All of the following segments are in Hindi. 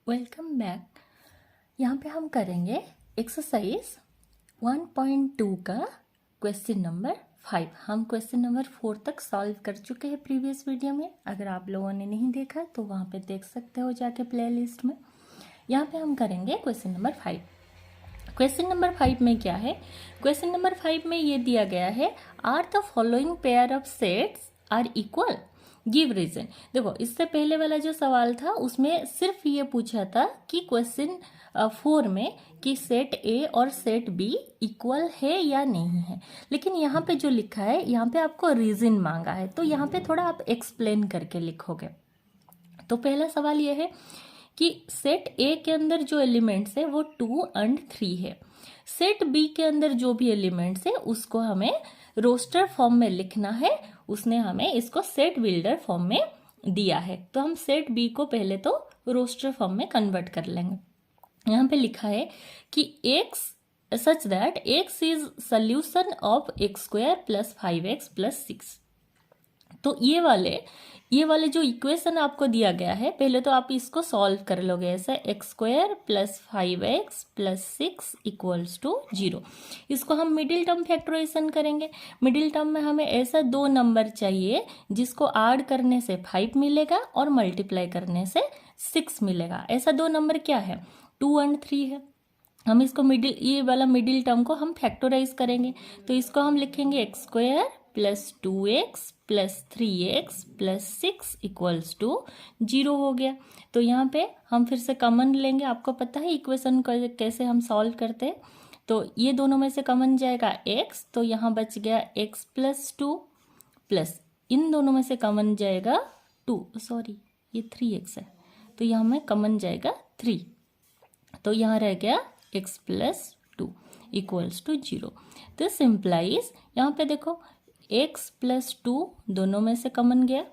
Welcome back. यहाँ पे हम करेंगे एक्सरसाइज 1.2 का क्वेश्चन नंबर 5। हम क्वेश्चन नंबर 4 तक सॉल्व कर चुके हैं प्रीवियस वीडियो में। अगर आप लोगों ने नहीं देखा तो वहाँ पे देख सकते हो जाके प्लेलिस्ट में। यहाँ पे हम करेंगे क्वेश्चन नंबर 5। क्वेश्चन नंबर 5 में क्या है? क्वेश्चन नंबर 5 में ये दिया गया है, are the following pair of sets are equal, give reason. देखो, इससे पहले वाला जो सवाल था उसमें सिर्फ ये पूछा था कि क्वेश्चन 4 में कि सेट ए और सेट बी इक्वल है या नहीं है, लेकिन यहाँ पे जो लिखा है यहाँ पे आपको रीजन मांगा है, तो यहाँ पे थोड़ा आप एक्सप्लेन करके लिखोगे। तो पहला सवाल ये है कि सेट ए के अंदर जो एलिमेंट्स है वो 2 और 3 है। सेट बी के अंदर जो भी एलिमेंट्स है उसको हमें रोस्टर फॉर्म में लिखना है। उसने हमें इसको सेट बिल्डर फॉर्म में दिया है, तो हम सेट बी को पहले तो रोस्टर फॉर्म में कन्वर्ट कर लेंगे। यहाँ पे लिखा है कि x such that x is solution of x² + 5x + 6। तो ये वाले जो इक्वेशन आपको दिया गया है, पहले तो आप इसको सॉल्व कर लोगे ऐसे, x² + 5x + 6 = 0। इसको हम मिडिल टर्म फैक्टराइजेशन करेंगे। मिडिल टर्म में हमें ऐसा दो नंबर चाहिए जिसको ऐड करने से 5 मिलेगा और मल्टीप्लाई करने से 6 मिलेगा। ऐसा दो नंबर क्या है? 2 और 3 है। हम इसको ये वाला मिडिल टर्म को हम फैक्टराइज करेंगे, तो इसको हम लिखेंगे x² + 2x + 3x + 6 = 0 हो गया। तो यहाँ पे हम फिर से कॉमन लेंगे। आपको पता है इक्वेशन को कैसे हम सॉल्व करते हैं। तो ये दोनों में से कॉमन जाएगा x, तो यहाँ बच गया x + 2 प्लस इन दोनों में से कॉमन जाएगा 2, सॉरी ये 3x है, तो यहाँ में कॉमन जाएगा 3, तो यहाँ रह गया x + 2 = 0। तो सिंप्लाइज, यहाँ पे देखो x + 2 दोनों में से कॉमन गया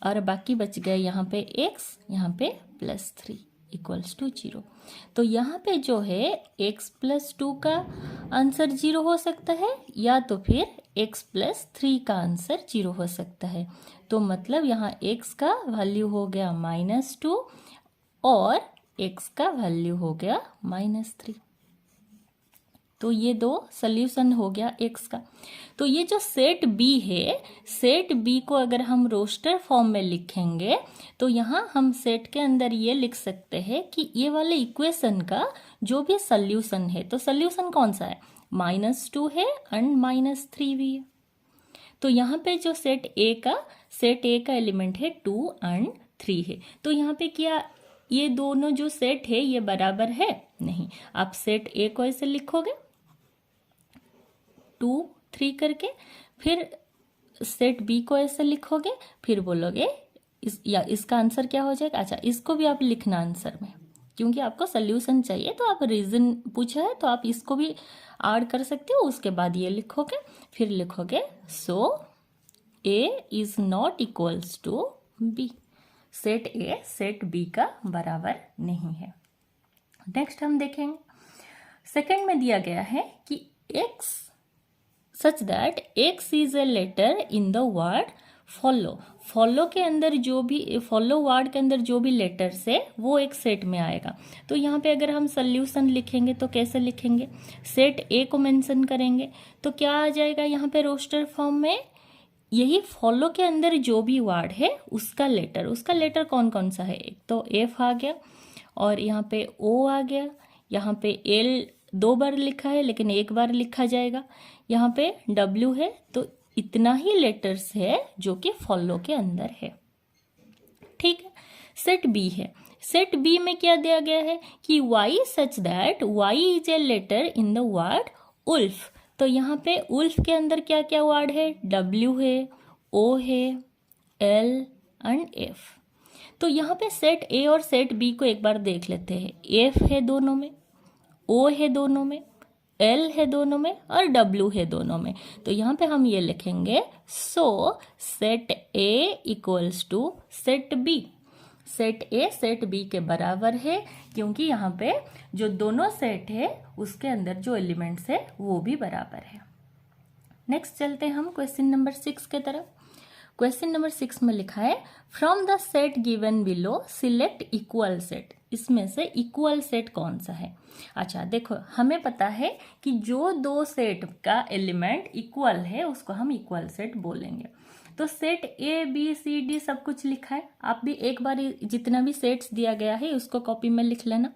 और बाकी बच गया यहाँ पे x, यहाँ पे +3 = 0। तो यहाँ पे जो है x + 2 का आंसर 0 हो सकता है, या तो फिर x + 3 का आंसर 0 हो सकता है। तो मतलब यहाँ x का वैल्यू हो गया -2 और x का वैल्यू हो गया -3। तो ये दो सॉल्यूशन हो गया x का। तो ये जो सेट b है, सेट b को अगर हम रोस्टर फॉर्म में लिखेंगे तो यहाँ हम सेट के अंदर ये लिख सकते हैं कि ये वाले इक्वेशन का जो भी सॉल्यूशन है, तो सॉल्यूशन कौन सा है? -2 है और -3 भी है। तो यहाँ पे जो सेट ए का एलिमेंट है 2 और 3 है। तो यहाँ पे क्या ये दोनों जो सेट है ये बराबर है? नहीं। आप सेट ए को ऐसे लिखोगे 2, 3 करके, फिर सेट बी को ऐसे लिखोगे, फिर बोलोगे इसका आंसर क्या हो जाएगा। अच्छा, इसको भी आप लिखना आंसर में, क्योंकि आपको सोल्यूशन चाहिए, तो आप रीजन पूछा है तो आप इसको भी ऐड कर सकते हो। उसके बाद ये लिखोगे, फिर लिखोगे so A is not equals to B. Set A set B का बराबर नहीं है। नेक्स्ट हम देखेंगे, सेकंड में दिया गया है कि x such that x is a letter in the word follow. Follow के अंदर जो भी फॉलो वर्ड के अंदर जो भी लेटर्स है वो एक सेट में आएगा। तो यहाँ पे अगर हम सोल्यूशन लिखेंगे तो कैसे लिखेंगे? सेट ए को मेंशन करेंगे, तो क्या आ जाएगा यहाँ पे रोस्टर फॉर्म में? यही फॉलो के अंदर जो भी वर्ड है उसका लेटर कौन कौन सा है? एक तो एफ आ गया, और यहाँ पे ओ आ गया, यहाँ पे एल 2 बार लिखा है लेकिन 1 बार लिखा जाएगा, यहाँ पे डब्ल्यू है। तो इतना ही लेटर्स है जो कि फॉलो के अंदर है। ठीक है। सेट बी है। सेट बी में क्या दिया गया है कि Y such that Y is a letter in the word wolf. तो यहाँ पे उल्फ के अंदर क्या क्या वर्ड है? W है, O है, L एंड F। तो यहाँ पे सेट A और सेट B को एक बार देख लेते हैं। F है दोनों में, O है दोनों में, L है दोनों में और W है दोनों में। तो यहाँ पे हम ये लिखेंगे so set A equals to set B। Set A set B के बराबर है, क्योंकि यहाँ पे जो दोनों सेट है उसके अंदर जो एलिमेंट्स है वो भी बराबर है। नेक्स्ट चलते हैं हम क्वेश्चन नंबर 6 के तरफ। क्वेश्चन नंबर 6 में लिखा है from the set given below select equal set. इसमें से इक्वल सेट कौन सा है? अच्छा देखो, हमें पता है कि जो दो सेट का एलिमेंट इक्वल है उसको हम इक्वल सेट बोलेंगे। तो set A B C D सब कुछ लिखा है, आप भी एक बार जितना भी सेट्स दिया गया है उसको कॉपी में लिख लेना।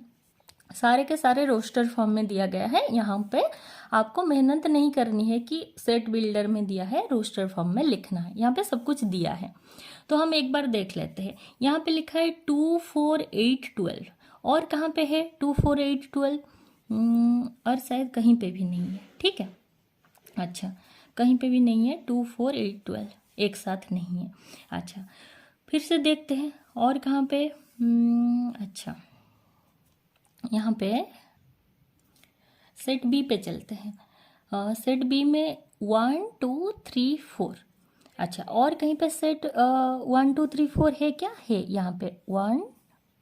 सारे के सारे रोस्टर फॉर्म में दिया गया है, यहाँ पे आपको मेहनत नहीं करनी है कि सेट बिल्डर में दिया है रोस्टर फॉर्म में लिखना है, यहाँ पे सब कुछ दिया है। तो हम एक बार देख लेते हैं। यहाँ पे लिखा है 2 4 8 12, और कहाँ पे है 2 4 8 12? और शायद कहीं पे भी नहीं है। ठीक है, अच्छा कहीं पे भी नहीं है 2 4 8 12 एक साथ नहीं है। अच्छा फिर से देखते हैं और कहाँ पे। अच्छा यहाँ पे सेट बी पे चलते हैं। सेट बी में 1 2 3 4। अच्छा और कहीं पे सेट 1 2 3 4 है क्या? है यहाँ पे 1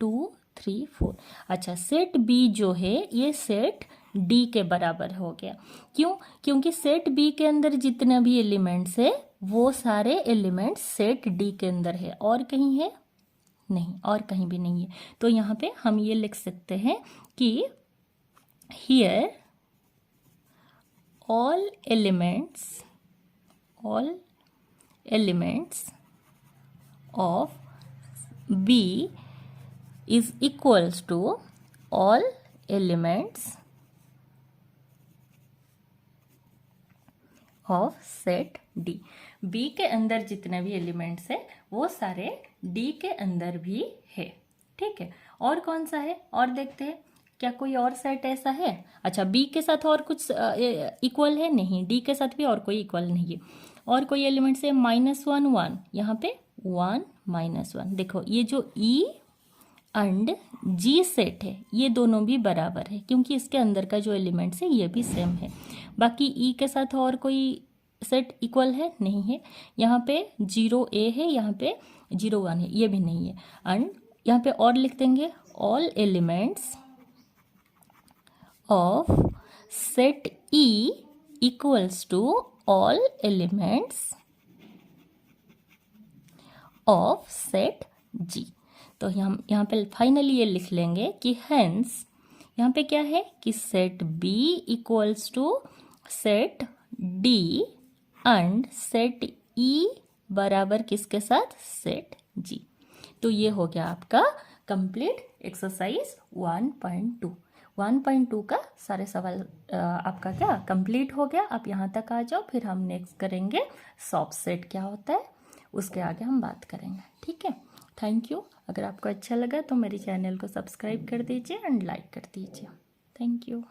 2 3 4। अच्छा सेट बी जो है ये सेट डी के बराबर हो गया। क्यों? क्योंकि सेट बी के अंदर जितने भी एलिमेंट्स है वो सारे एलिमेंट्स सेट डी के अंदर है, और कहीं है नहीं, और कहीं भी नहीं है। तो यहाँ पे हम ये लिख सकते हैं कि here all elements of B is equals to all elements of set D. B के अंदर जितने भी एलिमेंट्स है वो सारे डी के अंदर भी है। ठीक है, और कौन सा है और देखते हैं, क्या कोई और सेट ऐसा है? अच्छा बी के साथ और कुछ इक्वल है? नहीं, डी के साथ भी और कोई इक्वल नहीं है। और कोई एलिमेंट है -1 1, यहाँ पे 1 -1। देखो ये जो ई एंड जी सेट है ये दोनों भी बराबर है, क्योंकि इसके अंदर का जो एलिमेंट्स है ये भी सेम है। बाकी ई के साथ और कोई सेट इक्वल है? नहीं है। यहाँ पे 0 ए है, यहाँ पे 0 1 है, ये भी नहीं है। एंड यहाँ पे और लिख देंगे all elements of set E equals to all elements of set G. तो हम यहाँ पे फाइनली ये लिख लेंगे कि हेंस यहाँ पे क्या है कि set B equals to set D and set E बराबर किसके साथ? Set G. तो ये हो गया आपका कंप्लीट एक्सरसाइज 1.2। 1.2 का सारे सवाल आपका क्या कंप्लीट हो गया। आप यहाँ तक आ जाओ, फिर हम नेक्स्ट करेंगे सॉफ्ट सेट क्या होता है, उसके आगे हम बात करेंगे। ठीक है, थैंक यू। अगर आपको अच्छा लगा तो मेरे चैनल को सब्सक्राइब कर दीजिए एंड लाइक कर दीजिए। Thank you.